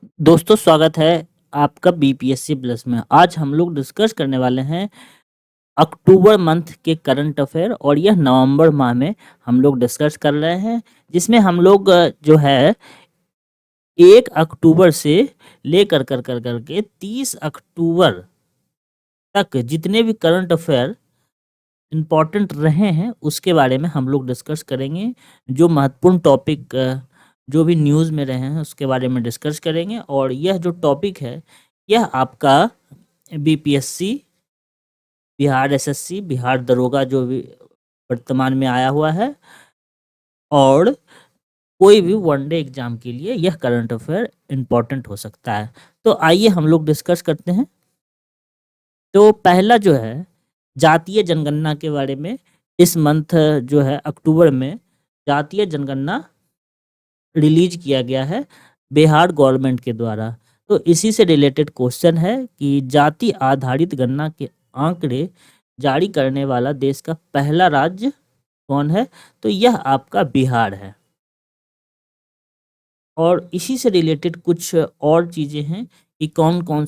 दोस्तों स्वागत है आपका बीपीएससी प्लस में। आज हम लोग डिस्कस करने वाले हैं अक्टूबर मंथ के करंट अफेयर और यह नवंबर माह में हम लोग डिस्कस कर रहे हैं, जिसमें हम लोग जो है 1 अक्टूबर से लेकर कर कर करके 30 अक्टूबर तक जितने भी करंट अफेयर इम्पॉर्टेंट रहे हैं उसके बारे में हम लोग डिस्कस करेंगे। जो महत्वपूर्ण टॉपिक जो भी न्यूज़ में रहे हैं उसके बारे में डिस्कस करेंगे। और यह जो टॉपिक है यह आपका बीपीएससी, बिहार एसएससी, बिहार दरोगा जो भी वर्तमान में आया हुआ है, और कोई भी वनडे एग्जाम के लिए यह करंट अफेयर इम्पॉर्टेंट हो सकता है। तो आइए हम लोग डिस्कस करते हैं। तो पहला जो है जातीय जनगणना के बारे में। इस मंथ जो है अक्टूबर में जातीय जनगणना रिलीज किया गया है बिहार गवर्नमेंट के द्वारा। तो इसी से रिलेटेड क्वेश्चन है कि जाति आधारित गणना के आंकड़े जारी करने वाला देश का पहला राज्य कौन है? तो यह आपका बिहार है। और इसी से रिलेटेड कुछ और चीज़ें हैं कि कौन कौन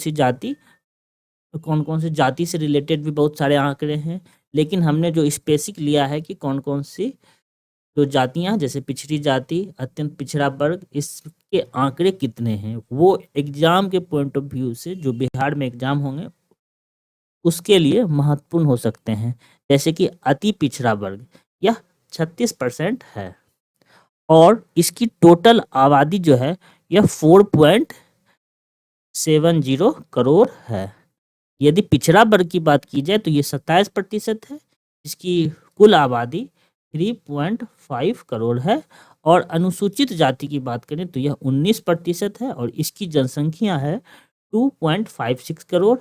सी जाति से रिलेटेड भी बहुत सारे आंकड़े हैं, लेकिन हमने जो स्पेसिक लिया है कि कौन कौन सी जो जातियां, जैसे पिछड़ी जाति, अत्यंत पिछड़ा वर्ग, इसके आंकड़े कितने हैं, वो एग्जाम के पॉइंट ऑफ व्यू से जो बिहार में एग्जाम होंगे उसके लिए महत्वपूर्ण हो सकते हैं। जैसे कि अति पिछड़ा वर्ग यह 36% है, और इसकी टोटल आबादी जो है यह 4.70 करोड़ है। यदि पिछड़ा वर्ग की बात की जाए तो ये 27% है, इसकी कुल आबादी 3.5 करोड़ है। और अनुसूचित जाति की बात करें तो यह 19% है, और इसकी जनसंख्या है 2.56 करोड़।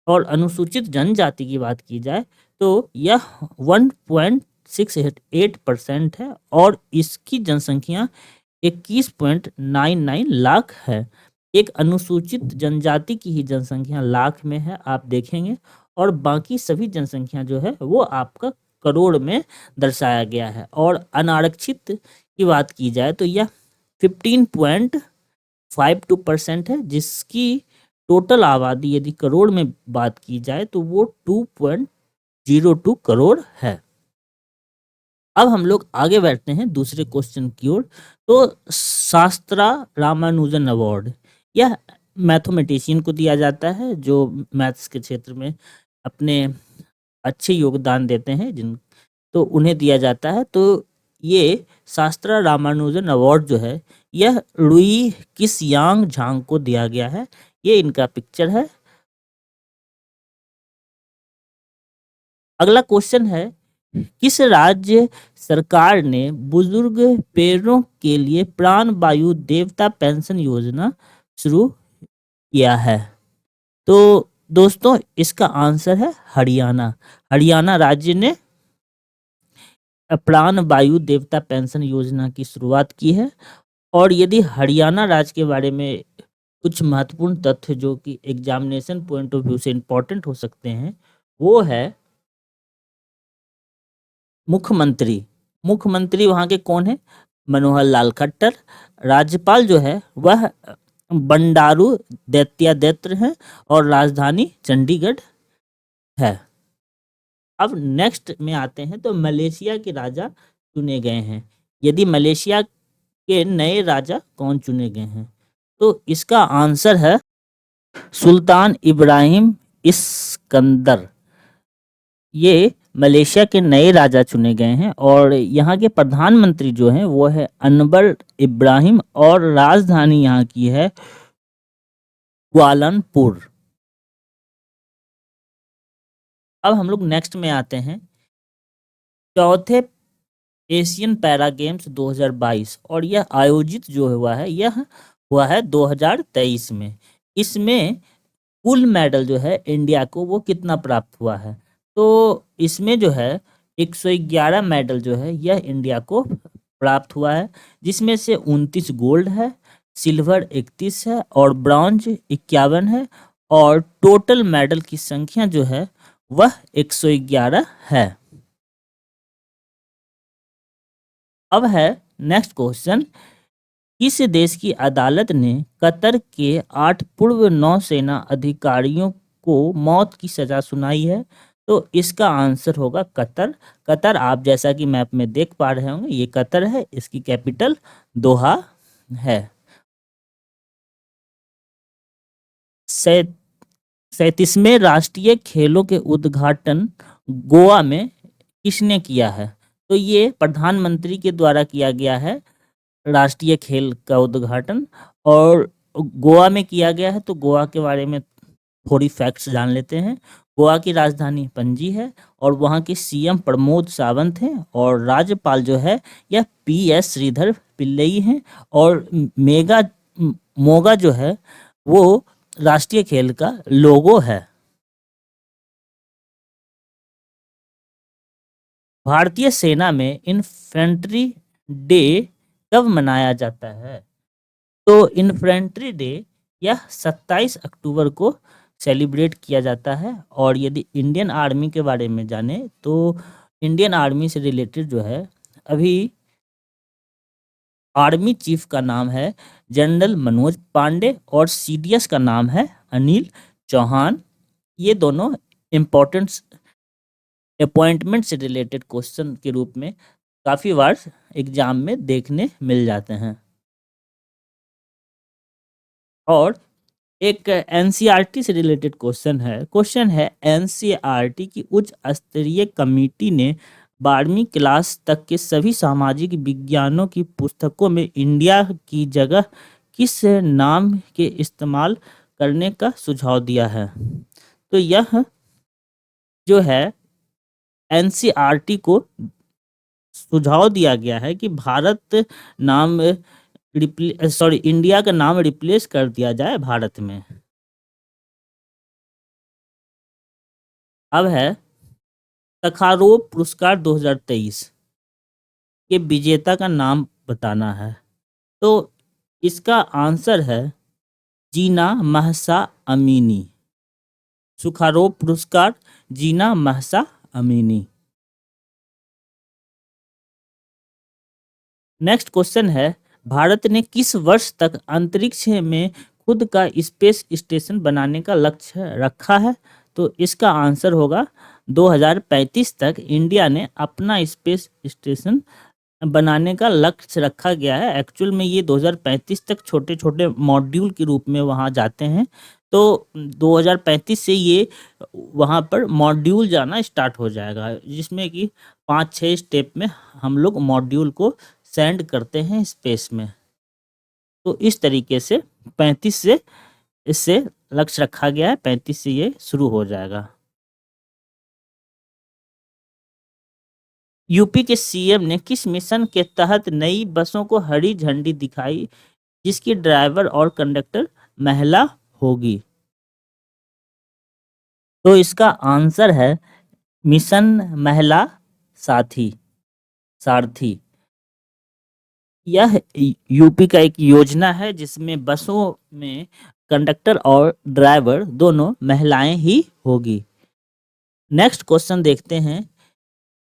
और अनुसूचित जनजाति की बात की जाए तो यह 1.68% है, और इसकी जनसंख्या 21.99 लाख है। एक अनुसूचित जनजाति की ही जनसंख्या लाख में है, आप देखेंगे, और बाकी सभी जनसंख्या जो है वो आपका करोड़ में दर्शाया गया है। और अनारक्षित की बात की जाए तो यह 15.52% है, जिसकी टोटल आबादी यदि करोड़ में बात की जाए तो वो 2.02 करोड़ है। अब हम लोग आगे बैठते हैं दूसरे क्वेश्चन की ओर। तो शास्त्रा रामानुजन अवार्ड यह मैथमेटिशियन को दिया जाता है जो मैथ्स के क्षेत्र में अपने अच्छे योगदान देते हैं, जिन तो उन्हें दिया जाता है। तो ये शास्त्रा रामानुजन अवार्ड जो है यह लुई किस यांग झांग को दिया गया है। ये इनका पिक्चर है। अगला क्वेश्चन है, किस राज्य सरकार ने बुजुर्ग पेड़ों के लिए प्राण वायु देवता पेंशन योजना शुरू किया है? तो दोस्तों इसका आंसर है हरियाणा। हरियाणा राज्य ने प्राण वायु देवता पेंशन योजना की शुरुआत की है। और यदि हरियाणा राज्य के बारे में कुछ महत्वपूर्ण तथ्य जो कि एग्जामिनेशन पॉइंट ऑफ व्यू से इम्पोर्टेंट हो सकते हैं, वो है मुख्यमंत्री। मुख्यमंत्री वहाँ के कौन है? मनोहर लाल खट्टर। राज्यपाल जो है वह बंडारू दत्तात्रेय हैं, और राजधानी चंडीगढ़ है। अब नेक्स्ट में आते हैं तो मलेशिया के राजा चुने गए हैं। यदि मलेशिया के नए राजा कौन चुने गए हैं? तो इसका आंसर है सुल्तान इब्राहिम इस्कंदर। ये मलेशिया के नए राजा चुने गए हैं, और यहाँ के प्रधानमंत्री जो हैं वो है अनवर इब्राहिम, और राजधानी यहाँ की है कुआलालंपुर। अब हम लोग नेक्स्ट में आते हैं चौथे एशियन पैरा गेम्स 2022, और यह आयोजित जो हुआ है यह हुआ है 2023 में। इसमें कुल मेडल जो है इंडिया को वो कितना प्राप्त हुआ है? तो इसमें जो है 111 मेडल जो है यह इंडिया को प्राप्त हुआ है, जिसमें से 29 गोल्ड है, सिल्वर 31 है, और ब्रॉन्ज 51 है। और टोटल मेडल की संख्या जो है वह 111 है। अब है नेक्स्ट क्वेश्चन, किस देश की अदालत ने कतर के 8 पूर्व नौसेना अधिकारियों को मौत की सजा सुनाई है? तो इसका आंसर होगा कतर। कतर आप जैसा कि मैप में देख पा रहे होंगे, ये कतर है, इसकी कैपिटल दोहा है। 37वें राष्ट्रीय खेलों के उद्घाटन गोवा में किसने किया है? तो ये प्रधानमंत्री के द्वारा किया गया है राष्ट्रीय खेल का उद्घाटन, और गोवा में किया गया है। तो गोवा के बारे में थोड़ी फैक्ट्स जान लेते हैं। गोवा की राजधानी पणजी है और वहाँ के सीएम प्रमोद सावंत हैं, और राज्यपाल जो है यह PS श्रीधर पिल्लई हैं, और मोगा जो है वो राष्ट्रीय खेल का लोगो है। भारतीय सेना में इन्फेंट्री डे कब मनाया जाता है? तो इन्फेंट्री डे यह 27 अक्टूबर को सेलिब्रेट किया जाता है। और यदि इंडियन आर्मी के बारे में जाने तो इंडियन आर्मी से रिलेटेड जो है, अभी आर्मी चीफ का नाम है जनरल मनोज पांडे और CDS का नाम है अनिल चौहान। ये दोनों इम्पोर्टेंट अपॉइंटमेंट से रिलेटेड क्वेश्चन के रूप में काफ़ी बार एग्जाम में देखने मिल जाते हैं। और एक NCERT से रिलेटेड क्वेश्चन है NCERT की उच्च स्तरीय कमेटी ने 12वीं क्लास तक के सभी सामाजिक विज्ञानों की पुस्तकों में इंडिया की जगह किस नाम के इस्तेमाल करने का सुझाव दिया है? तो यह जो है NCERT को सुझाव दिया गया है कि भारत नाम इंडिया का नाम रिप्लेस कर दिया जाए भारत में। अब है तखारोव पुरस्कार 2023 के विजेता का नाम बताना है। तो इसका आंसर है जीना महसा अमीनी। सुखारोव पुरस्कार Jina Mahsa Amini. Next question है, भारत ने किस वर्ष तक अंतरिक्ष में खुद का स्पेस स्टेशन बनाने का लक्ष्य रखा है? तो इसका आंसर होगा 2035 तक इंडिया ने अपना स्पेस स्टेशन बनाने का लक्ष्य रखा गया है। एक्चुअल में ये 2035 तक छोटे छोटे मॉड्यूल के रूप में वहाँ जाते हैं। तो 2035 से ये वहाँ पर मॉड्यूल जाना स्टार्ट हो जाएगा, जिसमें कि 5-6 स्टेप में हम लोग मॉड्यूल को सेंड करते हैं स्पेस में। तो इस तरीके से 35 से इससे लक्ष्य रखा गया है, 35 से ये शुरू हो जाएगा। यूपी के CM ने किस मिशन के तहत नई बसों को हरी झंडी दिखाई जिसकी ड्राइवर और कंडक्टर महिला होगी? तो इसका आंसर है मिशन महिला सारथी। यह यूपी का एक योजना है जिसमें बसों में कंडक्टर और ड्राइवर दोनों महिलाएं ही होगी। नेक्स्ट क्वेश्चन देखते हैं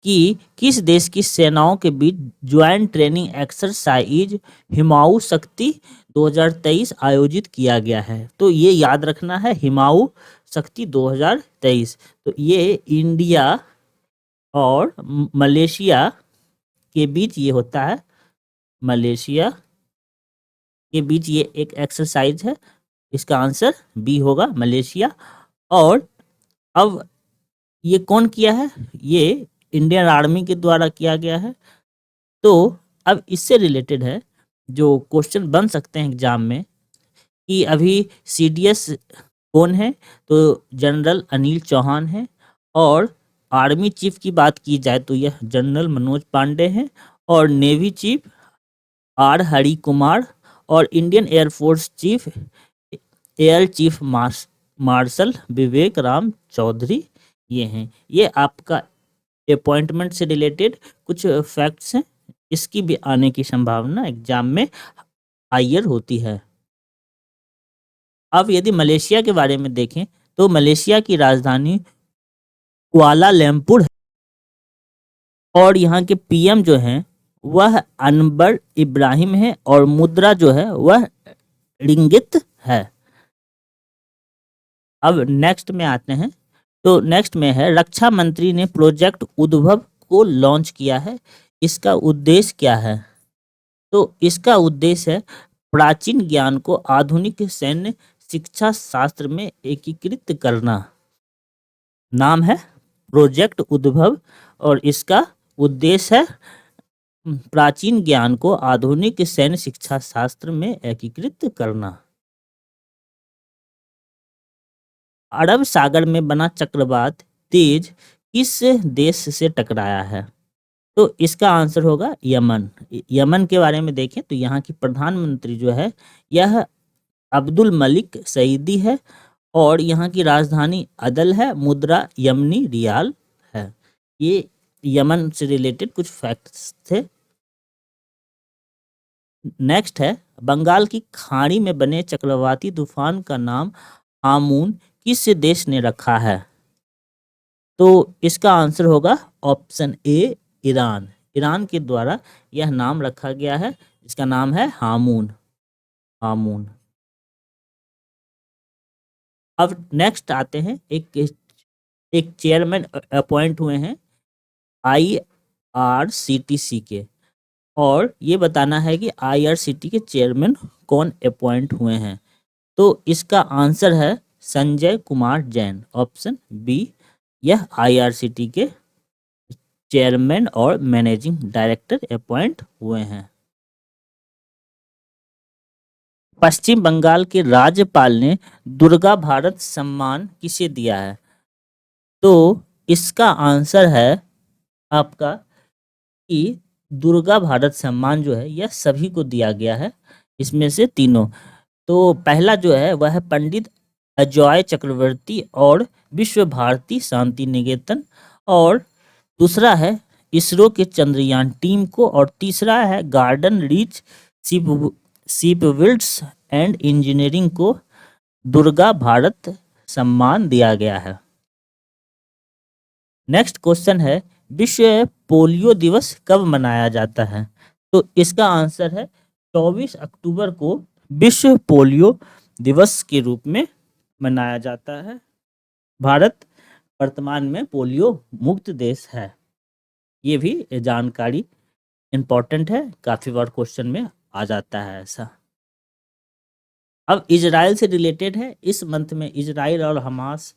कि किस देश की सेनाओं के बीच ज्वाइंट ट्रेनिंग एक्सरसाइज हिमाऊ शक्ति 2023 आयोजित किया गया है? तो ये याद रखना है, हिमाऊ शक्ति 2023। तो ये इंडिया और मलेशिया के बीच ये होता है, मलेशिया के बीच ये एक एक्सरसाइज है। इसका आंसर बी होगा, मलेशिया। और अब ये कौन किया है? ये इंडियन आर्मी के द्वारा किया गया है। तो अब इससे रिलेटेड है जो क्वेश्चन बन सकते हैं एग्जाम में कि अभी CDS कौन है? तो जनरल अनिल चौहान है। और आर्मी चीफ की बात की जाए तो यह जनरल मनोज पांडे हैं। और navy chief R Hari Kumar. और Indian air force chief air chief marshal Vivek Ram Chaudhari ये हैं। ये आपका अपॉइंटमेंट से रिलेटेड कुछ फैक्ट्स हैं, इसकी भी आने की संभावना एग्जाम में हायर होती है। अब यदि मलेशिया के बारे में देखें तो मलेशिया की राजधानी कुआलालंपुर है। और यहाँ के PM जो हैं वह अनवर इब्राहिम है और मुद्रा जो है वह रिंगित है। अब नेक्स्ट में आते हैं। तो नेक्स्ट में है, रक्षा मंत्री ने प्रोजेक्ट उद्भव को लॉन्च किया है, इसका उद्देश्य क्या है? तो इसका उद्देश्य है प्राचीन ज्ञान को आधुनिक सैन्य शिक्षा शास्त्र में एकीकृत करना। नाम है प्रोजेक्ट उद्भव और इसका उद्देश्य है प्राचीन ज्ञान को आधुनिक सैन्य शिक्षा शास्त्र में एकीकृत करना। अरब सागर में बना चक्रवात तेज किस देश से टकराया है? तो इसका आंसर होगा यमन। यमन के बारे में देखें तो यहाँ की प्रधानमंत्री जो है यह अब्दुल मलिक सईदी है और यहाँ की राजधानी अदल है, मुद्रा यमनी रियाल है। ये यमन से रिलेटेड कुछ फैक्ट्स थे। नेक्स्ट है, बंगाल की खाड़ी में बने चक्रवाती तूफान का नाम हामून किस देश ने रखा है? तो इसका आंसर होगा ऑप्शन ए ईरान। ईरान के द्वारा यह नाम रखा गया है, इसका नाम है हामून। हामून। अब नेक्स्ट आते हैं, एक चेयरमैन अपॉइंट हुए हैं आईआरसीटीसी के, और ये बताना है कि आईआरसीटी के चेयरमैन कौन अपॉइंट हुए हैं। तो इसका आंसर है संजय कुमार जैन, ऑप्शन बी। यह आईआरसीटी के चेयरमैन और मैनेजिंग डायरेक्टर अपॉइंट हुए हैं। पश्चिम बंगाल के राज्यपाल ने दुर्गा भारत सम्मान किसे दिया है? तो इसका आंसर है आपका कि दुर्गा भारत सम्मान जो है यह सभी को दिया गया है, इसमें से तीनों। तो पहला जो है वह है पंडित अजॉय चक्रवर्ती और विश्व भारती शांति निकेतन, और दूसरा है इसरो के चंद्रयान टीम को, और तीसरा है गार्डन रीच शिपबिल्ड्स एंड इंजीनियरिंग को दुर्गा भारत सम्मान दिया गया है। नेक्स्ट क्वेश्चन है, विश्व पोलियो दिवस कब मनाया जाता है? तो इसका आंसर है 24 अक्टूबर को विश्व पोलियो दिवस के रूप में मनाया जाता है। भारत वर्तमान में पोलियो मुक्त देश है। ये भी जानकारी इंपॉर्टेंट है, काफी बार क्वेश्चन में आ जाता है ऐसा। अब इजराइल से रिलेटेड है। इस मंथ में इजराइल और हमास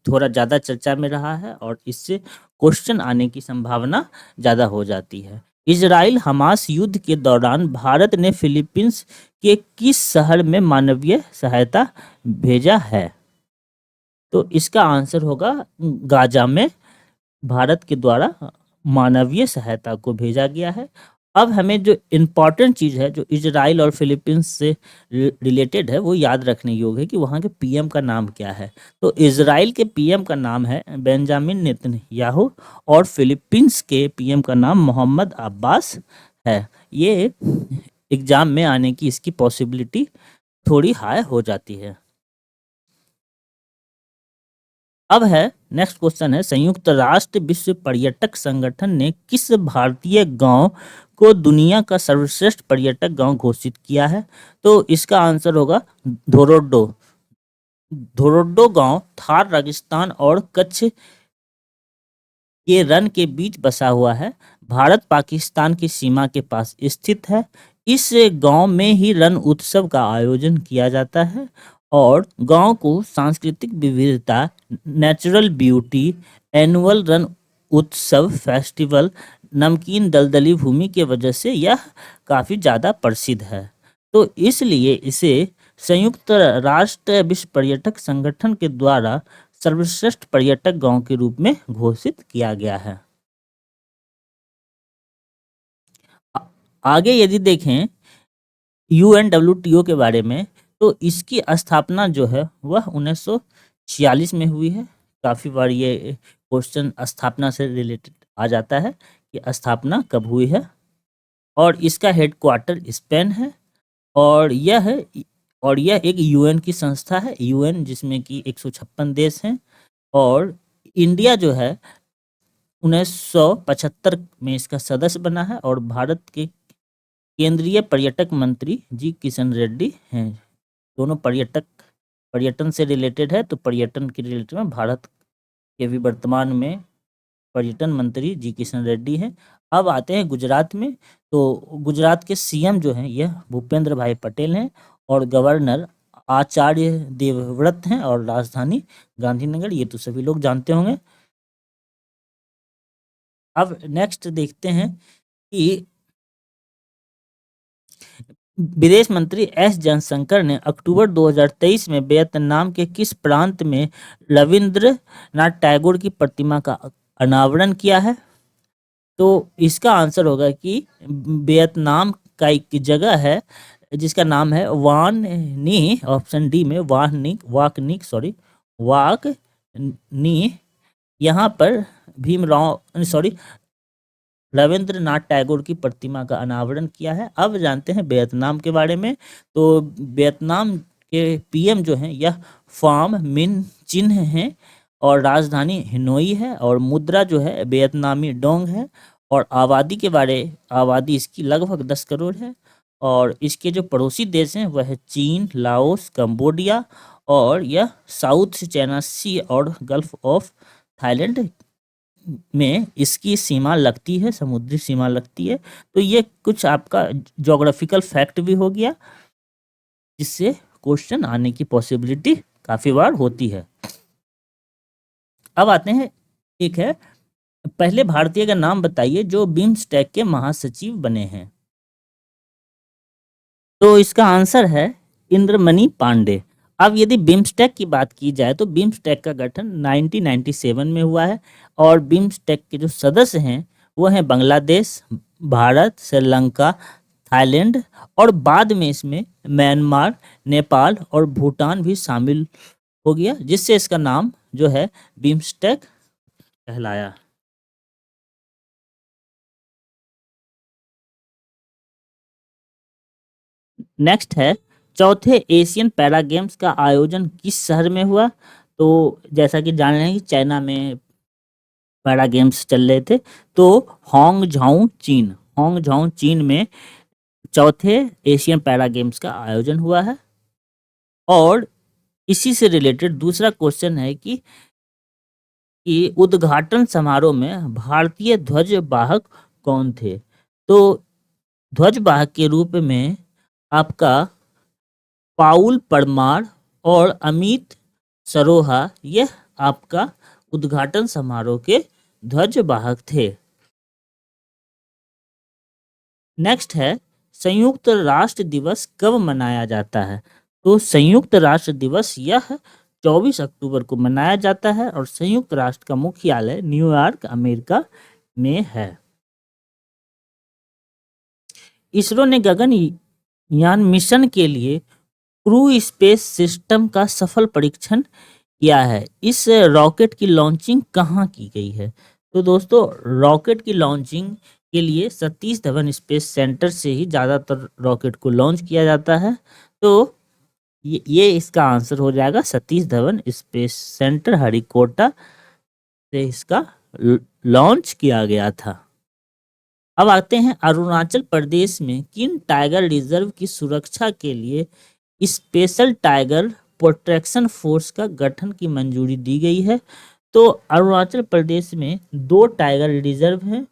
थोड़ा ज़्यादा चर्चा में रहा है और इससे क्वेश्चन आने की संभावना ज़्यादा हो जाती है। इजराइल हमास युद्ध के दौरान भारत ने फिलीपींस के किस शहर में मानवीय सहायता भेजा है? तो इसका आंसर होगा गाजा में भारत के द्वारा मानवीय सहायता को भेजा गया है। अब हमें जो इम्पॉर्टेंट चीज़ है जो इजराइल और फिलीपींस से रिलेटेड है वो याद रखने योग्य है कि वहाँ के पीएम का नाम क्या है। तो इजराइल के पीएम का नाम है बेंजामिन नेतन्याहू और फिलीपींस के पीएम का नाम मोहम्मद अब्बास है। ये एग्जाम में आने की इसकी पॉसिबिलिटी थोड़ी हाई हो जाती है। अब है नेक्स्ट क्वेश्चन है, संयुक्त राष्ट्र विश्व पर्यटक संगठन ने किस भारतीय गांव को दुनिया का सर्वश्रेष्ठ पर्यटक गांव घोषित किया है? तो इसका आंसर होगा धोरोडो। धोरोडो गांव थार राजस्थान और कच्छ के रन के बीच बसा हुआ है, भारत पाकिस्तान की सीमा के पास स्थित है। इस गांव में ही रण उत्सव का आयोजन किया जाता है और गांव को सांस्कृतिक विविधता, नेचुरल ब्यूटी, एनुअल रन उत्सव फेस्टिवल, नमकीन दलदली भूमि के वजह से यह काफ़ी ज़्यादा प्रसिद्ध है। तो इसलिए इसे संयुक्त राष्ट्र विश्व पर्यटक संगठन के द्वारा सर्वश्रेष्ठ पर्यटक गांव के रूप में घोषित किया गया है। आगे यदि देखें UNWTO के बारे में, तो इसकी स्थापना जो है वह 1946 में हुई है। काफ़ी बार ये क्वेश्चन स्थापना से रिलेटेड आ जाता है कि स्थापना कब हुई है, और इसका हेडक्वार्टर स्पेन है, और यह एक यूएन की संस्था है, यूएन जिसमें कि 156 देश हैं, और इंडिया जो है 1975 में इसका सदस्य बना है और भारत के केंद्रीय पर्यटक मंत्री जी किशन रेड्डी हैं। दोनों पर्यटन से रिलेटेड है, तो पर्यटन के रिलेटेड में भारत के भी वर्तमान में पर्यटन मंत्री जी किशन रेड्डी हैं। अब आते हैं गुजरात में, तो गुजरात के सीएम जो हैं यह भूपेंद्र भाई पटेल हैं और गवर्नर आचार्य देवव्रत हैं और राजधानी गांधीनगर, ये तो सभी लोग जानते होंगे। अब नेक्स्ट देखते हैं कि विदेश मंत्री एस जयशंकर ने अक्टूबर 2023 में वियतनाम के किस प्रांत में रविंद्रनाथ टैगोर की प्रतिमा का अनावरण किया है? तो इसका आंसर होगा कि वियतनाम का एक जगह है जिसका नाम है वान नी, ऑप्शन डी में वाक नी। यहाँ पर भीमराव सॉरी रविंद्रनाथ टैगोर की प्रतिमा का अनावरण किया है। अब जानते हैं वियतनाम के बारे में। तो वियतनाम के पीएम जो हैं यह फाम मिन चिन्ह हैं और राजधानी हिनोई है और मुद्रा जो है वियतनामी डोंग है और आबादी इसकी लगभग 10 करोड़ है और इसके जो पड़ोसी देश हैं वह है चीन, लाओस, कंबोडिया और यह साउथ चाइना सी और गल्फ ऑफ थाईलैंड में इसकी सीमा लगती है, समुद्री सीमा लगती है। तो ये कुछ आपका ज्योग्राफिकल फैक्ट भी हो गया, जिससे क्वेश्चन आने की पॉसिबिलिटी काफी बार होती है। अब आते हैं, एक है पहले भारतीय का नाम बताइए जो बिम्स्टेक के महासचिव बने हैं। तो इसका आंसर है इंद्रमणि पांडे। अब यदि बिम्स्टेक की बात की जाए तो बिम्स्टेक का गठन 1997 में हुआ है और बिम्स्टेक के जो सदस्य हैं वो हैं बांग्लादेश, भारत, श्रीलंका, थाईलैंड और बाद में इसमें म्यांमार, नेपाल और भूटान भी शामिल हो गया, जिससे इसका नाम जो है बिम्स्टेक कहलाया। नेक्स्ट है चौथे एशियन पैरा गेम्स का आयोजन किस शहर में हुआ? तो जैसा कि जान रहे हैं कि चाइना में पैरा गेम्स चल रहे थे, तो हांगझाऊ चीन में चौथे एशियन पैरा गेम्स का आयोजन हुआ है। और इसी से रिलेटेड दूसरा क्वेश्चन है कि उद्घाटन समारोह में भारतीय ध्वज वाहक कौन थे? तो ध्वज वाहक के रूप में आपका पाउल परमार और अमित सरोहा यह आपका उद्घाटन समारोह के ध्वज वाहक थे। नेक्स्ट है संयुक्त राष्ट्र दिवस कब मनाया जाता है? तो संयुक्त राष्ट्र दिवस यह 24 अक्टूबर को मनाया जाता है और संयुक्त राष्ट्र का मुख्यालय न्यूयॉर्क, अमेरिका में है। इसरो ने गगनयान मिशन के लिए क्रू स्पेस सिस्टम का सफल परीक्षण किया है। इस रॉकेट की लॉन्चिंग कहाँ की गई है? तो दोस्तों रॉकेट की लॉन्चिंग के लिए सतीश धवन स्पेस सेंटर से ही ज़्यादातर रॉकेट को लॉन्च किया जाता है। तो ये इसका आंसर हो जाएगा, सतीश धवन स्पेस सेंटर हरिकोटा से इसका लॉन्च किया गया था। अब आते हैं अरुणाचल प्रदेश में किन टाइगर रिजर्व की सुरक्षा के लिए स्पेशल टाइगर प्रोटेक्शन फोर्स का गठन की मंजूरी दी गई है? तो अरुणाचल प्रदेश में 2 टाइगर रिजर्व हैं,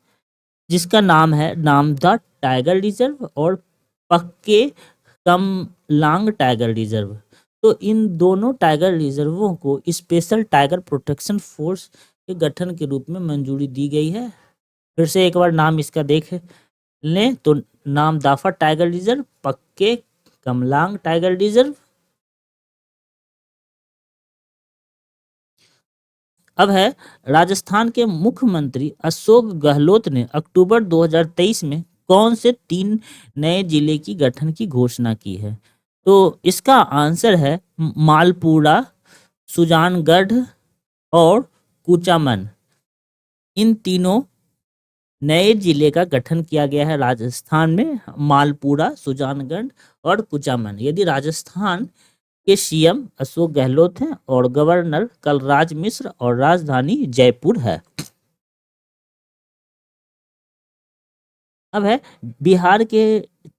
जिसका नाम है नामदा टाइगर रिजर्व और पक्के कमलांग टाइगर रिजर्व। तो इन दोनों टाइगर रिजर्वों को स्पेशल टाइगर प्रोटेक्शन फोर्स के गठन के रूप में मंजूरी दी गई है। फिर से एक बार नाम इसका देख लें, तो नाम दाफा टाइगर रिजर्व, पक्के कमलांग टाइगर रिजर्व। अब है राजस्थान के मुख्यमंत्री अशोक गहलोत ने अक्टूबर 2023 में कौन से 3 नए जिले की गठन की घोषणा की है? तो इसका आंसर है मालपुरा, सुजानगढ़ और कुचामन। इन तीनों नए जिले का गठन किया गया है राजस्थान में, मालपुरा, सुजानगढ़ और कुचामन। यदि राजस्थान के सीएम अशोक गहलोत हैं और गवर्नर कलराज मिश्र और राजधानी जयपुर है। अब है बिहार के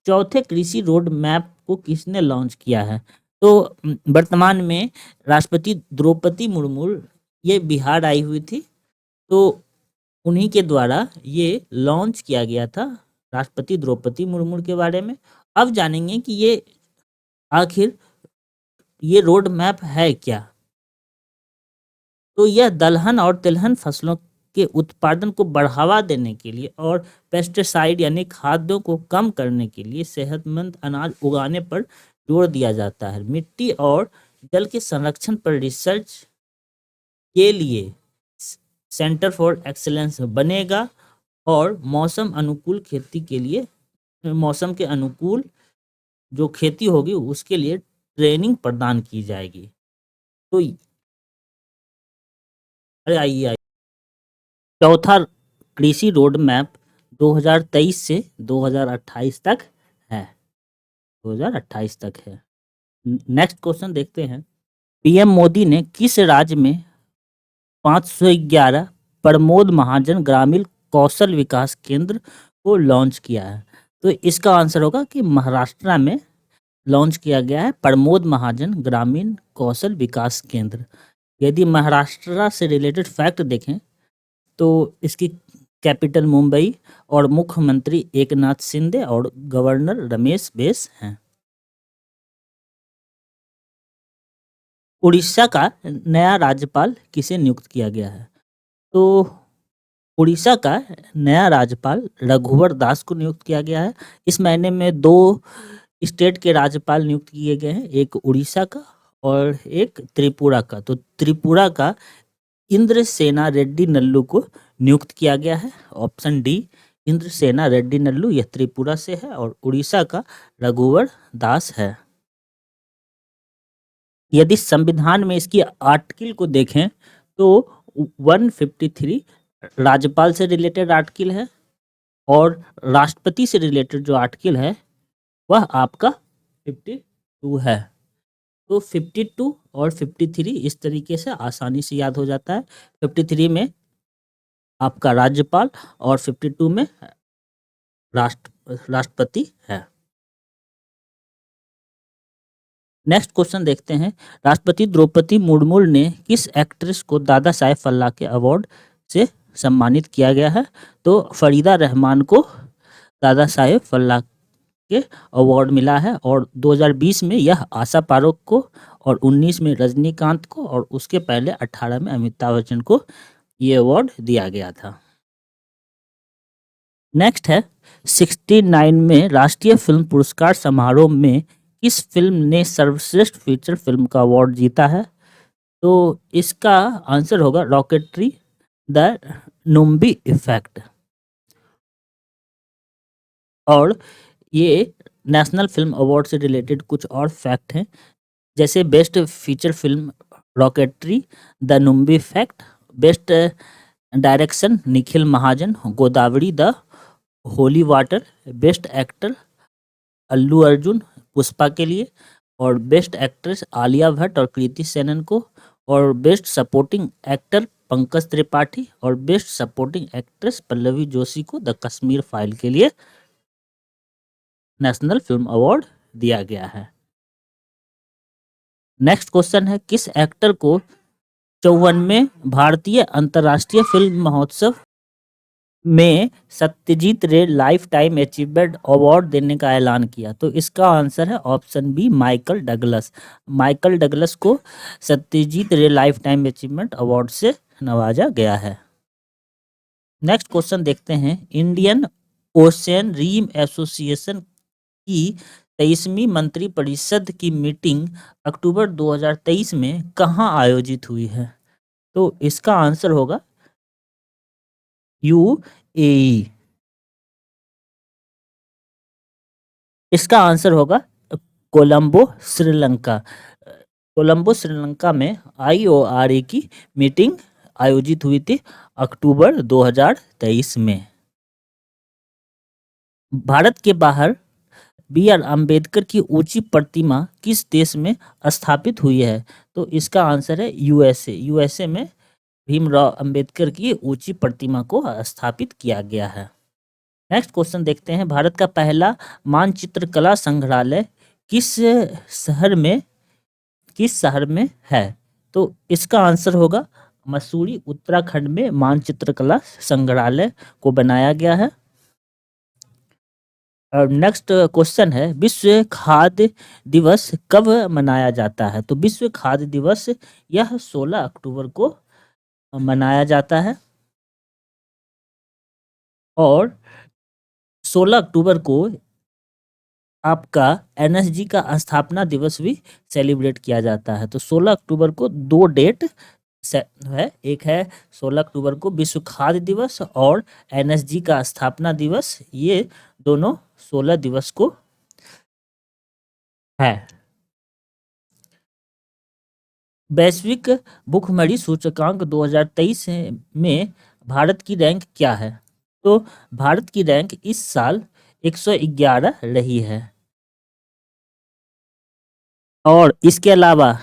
चौथे कृषि रोड मैप को किसने लॉन्च किया है? तो वर्तमान में राष्ट्रपति द्रौपदी मुर्मू ये बिहार आई हुई थी, तो उन्हीं के द्वारा ये लॉन्च किया गया था राष्ट्रपति द्रौपदी मुर्मू के बारे में। अब जानेंगे कि ये आखिर ये रोड मैप है क्या। तो यह दलहन और तिलहन फसलों के उत्पादन को बढ़ावा देने के लिए और पेस्टिसाइड यानी खाद्यों को कम करने के लिए सेहतमंद अनाज उगाने पर जोर दिया जाता है। मिट्टी और जल के संरक्षण पर रिसर्च के लिए सेंटर फॉर एक्सीलेंस बनेगा और मौसम अनुकूल खेती के लिए मौसम के अनुकूल जो खेती होगी उसके लिए ट्रेनिंग प्रदान की जाएगी। तो अरे आइए चौथा कृषि रोड मैप 2023 से 2028 तक है। 2028 तक है। नेक्स्ट क्वेश्चन देखते हैं। पीएम मोदी ने किस राज्य में 511 प्रमोद महाजन ग्रामीण कौशल विकास केंद्र को लॉन्च किया है? तो इसका आंसर होगा कि महाराष्ट्र में लॉन्च किया गया है प्रमोद महाजन ग्रामीण कौशल विकास केंद्र। यदि महाराष्ट्र से रिलेटेड फैक्ट देखें तो इसकी कैपिटल मुंबई और मुख्यमंत्री एकनाथ शिंदे और गवर्नर रमेश बैस हैं। उड़ीसा का नया राज्यपाल किसे नियुक्त किया गया है? तो उड़ीसा का नया राज्यपाल रघुवर दास को नियुक्त किया गया है। इस महीने में 2 स्टेट के राज्यपाल नियुक्त किए गए हैं, एक उड़ीसा का और एक त्रिपुरा का। तो त्रिपुरा का इंद्रसेना रेड्डी नल्लू को नियुक्त किया गया है। ऑप्शन डी इंद्रसेना रेड्डी नल्लू यह त्रिपुरा से है और उड़ीसा का रघुवर दास है। यदि संविधान में इसकी आर्टिकल को देखें तो 153 राज्यपाल से रिलेटेड आर्टिकल है और राष्ट्रपति से रिलेटेड जो आर्टिकल है वह आपका 52 है। तो 52 और 53 इस तरीके से आसानी से याद हो जाता है। 53 में आपका राज्यपाल और 52 में राष्ट्रपति है। नेक्स्ट क्वेश्चन देखते हैं। राष्ट्रपति द्रौपदी मुर्मू ने किस एक्ट्रेस को दादा साहेब फाल्के अवार्ड से सम्मानित किया गया है? तो फरीदा रहमान को दादा साहेब फाल्के अवार्ड मिला है और 2020 में यह आशा पारेख को और 19 में रजनीकांत को और उसके पहले 18 में अमिताभ बच्चन को ये अवार्ड दिया गया था। नेक्स्ट है 69 में राष्ट्रीय फिल्म पुरस्कार समारोह में किस फिल्म ने सर्वश्रेष्ठ फीचर फिल्म का अवार्ड जीता है? तो इसका आंसर होगा रॉकेटरी द नुम्बी इफेक्ट। और ये नेशनल फिल्म अवार्ड से रिलेटेड कुछ और फैक्ट हैं, जैसे best feature film rocketry the Nambi effect, best direction Nikhil Mahajan Godavari the holy water, best actor Allu Arjun Pushpa के लिए और बेस्ट एक्ट्रेस आलिया भट्ट और कृति सेनन को और best supporting actor Pankaj Tripathi और best supporting actress Pallavi Joshi को द कश्मीर फाइल के लिए नेशनल फिल्म अवार्ड दिया गया है। नेक्स्ट क्वेश्चन है किस एक्टर को 54वें भारतीय अंतर्राष्ट्रीय फिल्म महोत्सव में सत्यजीत रे लाइफ टाइम अचीवमेंट अवार्ड देने का ऐलान किया? तो इसका आंसर है option B Michael Douglas. Michael Douglas को सत्यजीत रे लाइफ टाइम अचीवमेंट अवार्ड से नवाजा गया है। नेक्स्ट क्वेश्चन देखते हैं। इंडियन ओशियन रिम एसोसिएशन की 23वीं मंत्रिपरिषद की मीटिंग अक्टूबर 2023 में कहाँ आयोजित हुई है? तो इसका आंसर होगा यूएई। इसका आंसर होगा कोलंबो श्रीलंका। कोलंबो श्रीलंका में IORA की मीटिंग आयोजित हुई थी अक्टूबर 2023 में। भारत के बाहर BR अम्बेडकर की ऊंची प्रतिमा किस देश में स्थापित हुई है? तो इसका आंसर है USA। USA में भीमराव अंबेडकर की ऊंची प्रतिमा को स्थापित किया गया है। नेक्स्ट क्वेश्चन देखते हैं, भारत का पहला मानचित्र कला संग्रहालय किस शहर में है? तो इसका आंसर होगा मसूरी, उत्तराखंड में मानचित्र कला संग्रहालय को बनाया गया है। नेक्स्ट क्वेश्चन है, विश्व खाद्य दिवस कब मनाया जाता है? तो विश्व खाद्य दिवस यह 16 अक्टूबर को मनाया जाता है और 16 अक्टूबर को आपका एनएसजी का स्थापना दिवस भी सेलिब्रेट किया जाता है। तो 16 अक्टूबर को दो डेट है, एक है 16 अक्टूबर को विश्व खाद्य दिवस और एनएसजी का स्थापना दिवस, ये दोनों 16 दिवस को है। वैश्विक भुखमरी सूचकांक 2023 में भारत की रैंक क्या है? तो भारत की रैंक इस साल 111 रही है और इसके अलावा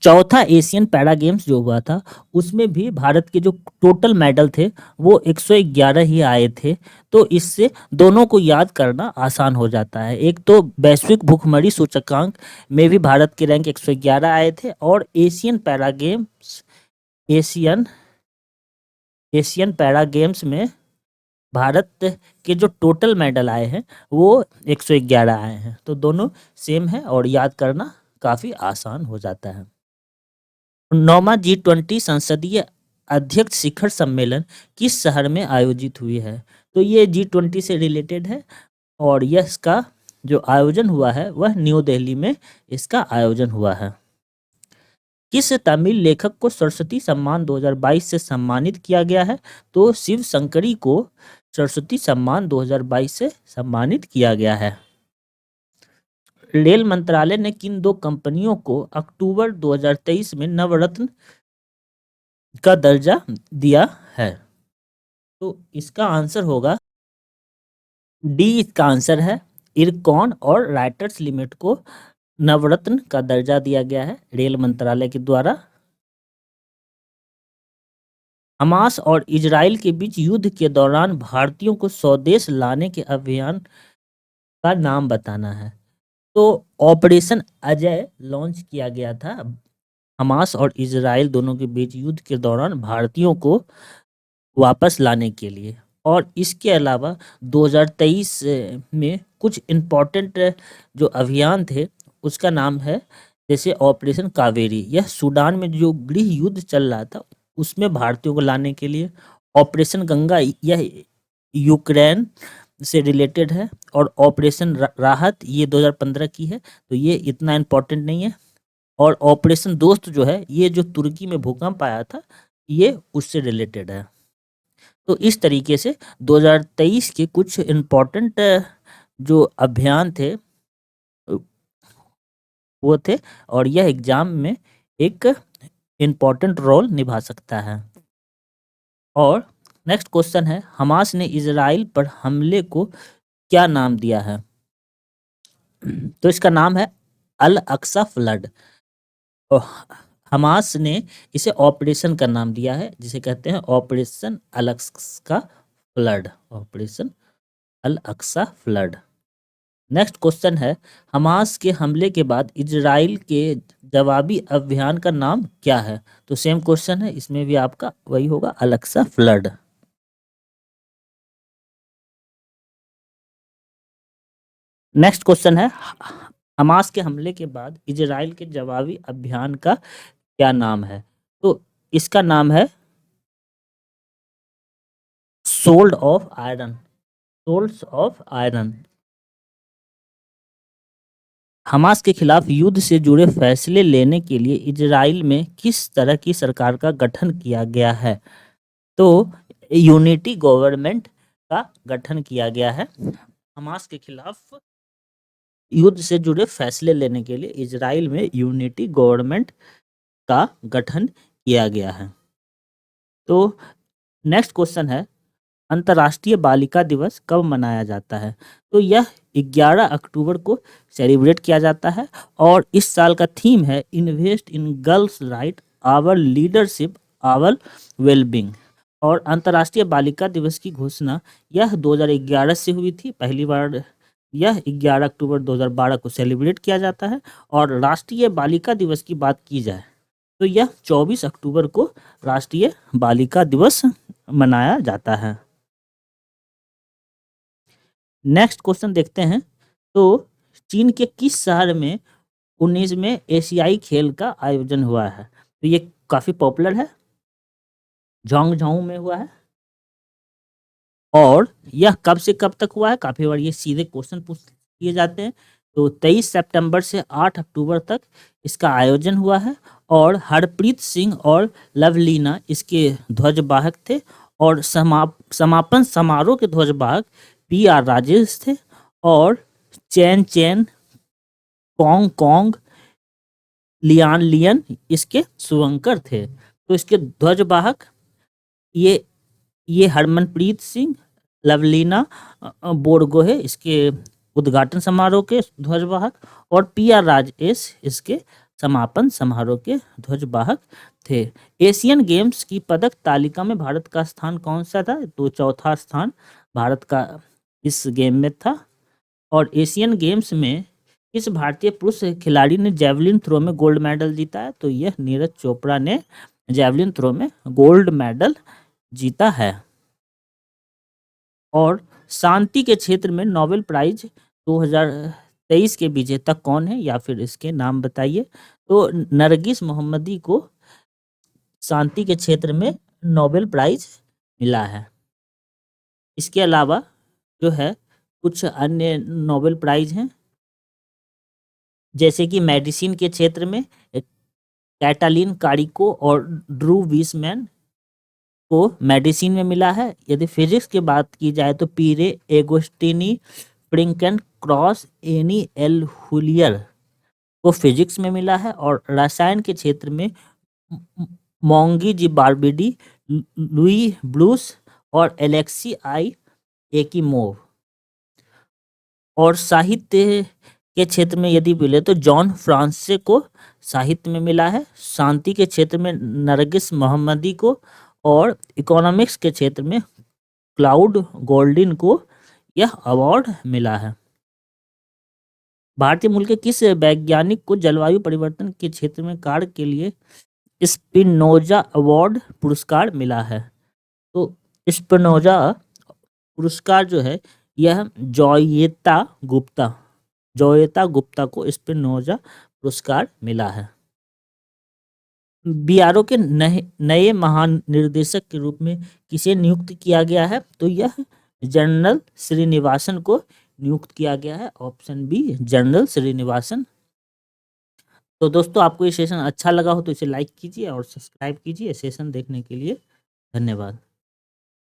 चौथा एशियन पैरा गेम्स जो हुआ था उसमें भी भारत के जो टोटल मेडल थे वो 111 ही आए थे। तो इससे दोनों को याद करना आसान हो जाता है। एक तो वैश्विक भुखमरी सूचकांक में भी भारत के रैंक 111 आए थे और एशियन एशियन पैरा गेम्स में भारत के जो टोटल मेडल आए हैं वो 111 आए हैं। तो दोनों सेम है और याद करना काफ़ी आसान हो जाता है। 9वां G20 संसदीय अध्यक्ष शिखर सम्मेलन किस शहर में आयोजित हुई है? तो ये G20 से रिलेटेड है और यह इसका जो आयोजन हुआ है वह न्यू दिल्ली में इसका आयोजन हुआ है। किस तमिल लेखक को सरस्वती सम्मान 2022 से सम्मानित किया गया है? तो शिव शंकरी को सरस्वती सम्मान 2022 से सम्मानित किया गया है। रेल मंत्रालय ने किन दो कंपनियों को अक्टूबर 2023 में नवरत्न का दर्जा दिया है? तो इसका आंसर होगा डी। इसका आंसर है इरकॉन और राइटर्स लिमिटेड को नवरत्न का दर्जा दिया गया है रेल मंत्रालय के द्वारा। हमास और इजराइल के बीच युद्ध के दौरान भारतीयों को स्वदेश लाने के अभियान का नाम बताना है। तो ऑपरेशन अजय लॉन्च किया गया था हमास और इजराइल दोनों के बीच युद्ध के दौरान भारतीयों को वापस लाने के लिए। और इसके अलावा 2023 में कुछ इम्पोर्टेंट जो अभियान थे उसका नाम है जैसे ऑपरेशन कावेरी, यह सूडान में जो गृह युद्ध चल रहा था उसमें भारतीयों को लाने के लिए। ऑपरेशन गंगा यह यूक्रेन से रिलेटेड है और ऑपरेशन राहत ये 2015 की है तो ये इतना इम्पोर्टेंट नहीं है। और ऑपरेशन दोस्त जो है ये जो तुर्की में भूकंप आया था ये उससे रिलेटेड है। तो इस तरीके से 2023 के कुछ इम्पोर्टेंट जो अभियान थे वो थे और यह एग्जाम में एक इम्पोर्टेंट रोल निभा सकता है। और नेक्स्ट क्वेश्चन है, हमास ने इजराइल पर हमले को क्या नाम दिया है? तो इसका नाम है अल अक्सा फ्लड। और हमास ने इसे ऑपरेशन का नाम दिया है जिसे कहते हैं ऑपरेशन अल अक्सा फ्लड, ऑपरेशन अल अक्सा फ्लड। नेक्स्ट क्वेश्चन है, हमास के हमले के बाद इजराइल के जवाबी अभियान का नाम क्या है? तो सेम क्वेश्चन है, इसमें भी आपका वही होगा अल अक्सा फ्लड। नेक्स्ट क्वेश्चन है, हमास के हमले के बाद इजराइल के जवाबी अभियान का क्या नाम है? तो इसका नाम है souls of iron, souls of iron. Hamas के खिलाफ युद्ध से जुड़े फैसले लेने के लिए इजराइल में किस तरह की सरकार का गठन किया गया है? तो यूनिटी गवर्नमेंट का गठन किया गया है। हमास के खिलाफ युद्ध से जुड़े फैसले लेने के लिए इजराइल में यूनिटी गवर्नमेंट का गठन किया गया है। तो नेक्स्ट क्वेश्चन है, अंतर्राष्ट्रीय बालिका दिवस कब मनाया जाता है? तो यह 11 अक्टूबर को सेलिब्रेट किया जाता है और इस साल का थीम है invest in girls right, our leadership, our wellbeing. और अंतर्राष्ट्रीय बालिका दिवस की घोषणा यह 2011 से हुई थी। पहली बार यह 11 अक्टूबर 2012 को सेलिब्रेट किया जाता है। और राष्ट्रीय बालिका दिवस की बात की जाए तो यह 24 अक्टूबर को राष्ट्रीय बालिका दिवस मनाया जाता है। नेक्स्ट क्वेश्चन देखते हैं। तो चीन के किस शहर में 19वें एशियाई खेल का आयोजन हुआ है? तो ये काफी पॉपुलर है, झांगझाऊ में हुआ है। और यह कब से कब तक हुआ है? काफी बार ये सीधे क्वेश्चन पूछ किए जाते हैं। तो 23 सितंबर से 8 अक्टूबर तक इसका आयोजन हुआ है। और हरप्रीत सिंह और लवलीना इसके ध्वजवाहक थे। और समापन समारोह के ध्वजवाहक PR राजेश थे। और चैन चैन कॉन्ग कॉन्ग लियान लियन इसके शुभंकर थे। तो इसके ध्वजवाहक ये हरमनप्रीत सिंह, लवलीना बोरगोहे इसके उद्घाटन समारोह के ध्वजवाहक और PR राजेश इसके समापन समारोह के ध्वजवाहक थे। एशियन गेम्स की पदक तालिका में भारत का स्थान कौन सा था? तो चौथा स्थान भारत का इस गेम में था। और एशियन गेम्स में किस भारतीय पुरुष खिलाड़ी ने जेवलिन थ्रो में गोल्ड मेडल जीता है? तो यह नीरज चोपड़ा ने जेवलिन थ्रो में गोल्ड मेडल जीता है। और शांति के क्षेत्र में नोबेल प्राइज 2023 के विजेता कौन है, या फिर इसके नाम बताइए? तो नरगिस मोहम्मदी को शांति के क्षेत्र में नोबेल प्राइज मिला है। इसके अलावा जो है कुछ अन्य नोबेल प्राइज हैं, जैसे कि मेडिसिन के क्षेत्र में कैटालिन कारिको और ड्रू विसमैन को मेडिसिन में मिला है। यदि फिजिक्स की बात की जाए तो पीरे एगोस्टिनी प्रिंकन क्रॉस एनी एल हुलियर को फिजिक्स में मिला है। और रसायन के क्षेत्र में मोंगी जी बार्बिडी, लुई ब्लूस और एलेक्सी आई एकीमोव। और साहित्य के क्षेत्र में यदि बोले तो जॉन फ्रांसे को साहित्य में मिला है। शांति के क्षेत्र में नरगिस मोहम्मदी को। और इकोनॉमिक्स के क्षेत्र में क्लाउड गोल्डिन को यह अवार्ड मिला है। भारतीय मूल के किस वैज्ञानिक को जलवायु परिवर्तन के क्षेत्र में कार्य के लिए स्पिनोजा अवार्ड पुरस्कार मिला है? तो स्पिनोजा पुरस्कार जो है यह जॉयता गुप्ता को स्पिनोजा पुरस्कार मिला है। BRO के नए महानिर्देशक के रूप में किसे नियुक्त किया गया है? तो यह जनरल श्रीनिवासन को नियुक्त किया गया है। Option B general Srinivasan. तो दोस्तों, आपको ये सेशन अच्छा लगा हो तो इसे लाइक कीजिए और सब्सक्राइब कीजिए। सेशन देखने के लिए धन्यवाद।